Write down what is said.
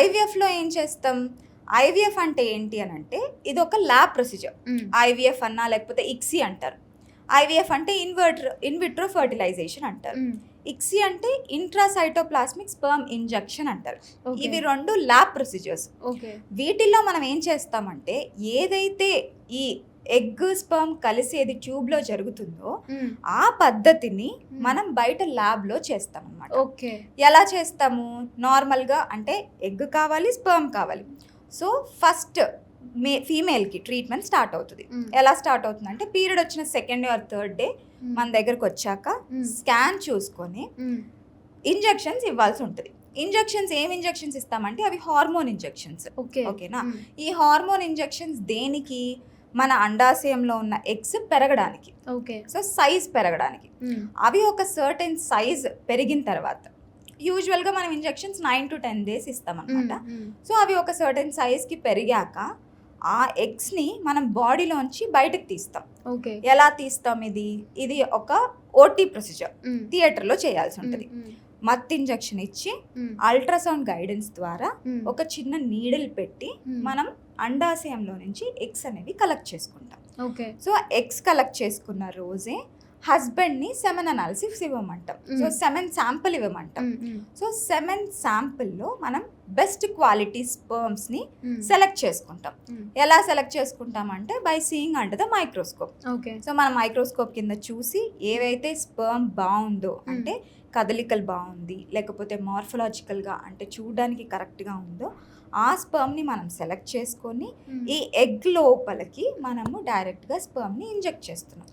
ఐవీఎఫ్లో ఏం చేస్తాం? ఐవీఎఫ్ అంటే ఏంటి అని అంటే ఇది ఒక ల్యాబ్ ప్రొసీజర్. ఐవీఎఫ్ అన్నా లేకపోతే ఇక్సీ అంటారు. ఐవీఎఫ్ అంటే ఇన్విట్రో ఫర్టిలైజేషన్ అంటారు. ఇక్సీ అంటే ఇంట్రాసైటోప్లాస్మిక్ స్పర్మ్ ఇంజెక్షన్ అంటారు. ఇవి 2 ల్యాబ్ ప్రొసీజర్స్. వీటిల్లో మనం ఏం చేస్తామంటే ఏదైతే ఈ ఎగ్ స్పర్మ్ కలిసేది ట్యూబ్లో జరుగుతుందో ఆ పద్ధతిని మనం బయట ల్యాబ్లో చేస్తాం అన్నమాట. ఎలా చేస్తాము? నార్మల్గా అంటే ఎగ్ కావాలి, స్పర్మ్ కావాలి. సో ఫస్ట్ ఫీమేల్కి ట్రీట్మెంట్ స్టార్ట్ అవుతుంది. ఎలా స్టార్ట్ అవుతుంది అంటే పీరియడ్ వచ్చిన 2nd or 3rd డే మన దగ్గరకు వచ్చాక స్కాన్ చూసుకొని ఇంజెక్షన్స్ ఇవ్వాల్సి ఉంటుంది. ఏం ఇంజెక్షన్స్ ఇస్తామంటే అవి హార్మోన్ ఇంజెక్షన్స్. ఓకేనా? ఈ హార్మోన్ ఇంజెక్షన్స్ దేనికి? మన అండాశయంలో ఉన్న ఎగ్స్ పెరగడానికి, సో సైజ్ పెరగడానికి. అవి ఒక సర్టెన్ సైజ్ పెరిగిన తర్వాత యూజువల్గా మనం ఇంజెక్షన్స్ 9 to 10 days ఇస్తాం అనమాట. సో అవి ఒక సర్టెన్ సైజ్కి పెరిగాక ఆ ఎగ్స్ని మనం బాడీలోంచి బయటకు తీస్తాం. ఎలా తీస్తాం? ఇది ఒక ఓటీ ప్రొసీజర్, థియేటర్లో చేయాల్సి ఉంటుంది. మత్ ఇంజెక్షన్ ఇచ్చి అల్ట్రాసౌండ్ గైడెన్స్ ద్వారా ఒక చిన్న నీడిల్ పెట్టి మనం అండాశయంలో నుంచి ఎగ్స్ అనేవి కలెక్ట్ చేసుకుంటాం. సో ఎగ్స్ కలెక్ట్ చేసుకున్న రోజే హస్బెండ్ని సెమెన్ అనాలిసిస్ ఇవ్వమంటాం. సో సెమెన్ శాంపుల్ ఇవ్వమంటాం. సో సెమెన్ శాంపుల్లో మనం బెస్ట్ క్వాలిటీ స్పర్మ్స్ని సెలెక్ట్ చేసుకుంటాం. ఎలా సెలెక్ట్ చేసుకుంటాం అంటే by seeing under the microscope. So మనం మైక్రోస్కోప్ కింద చూసి ఏవైతే స్పర్మ్ బాగుందో అంటే కదలికలు బాగుంది, లేకపోతే మార్ఫలాజికల్గా అంటే చూడడానికి కరెక్ట్గా ఉందో ఆ స్పర్మ్ని మనం సెలెక్ట్ చేసుకొని ఈ ఎగ్ లోపలికి మనము డైరెక్ట్గా స్పర్మ్ని ఇంజెక్ట్ చేస్తున్నాం.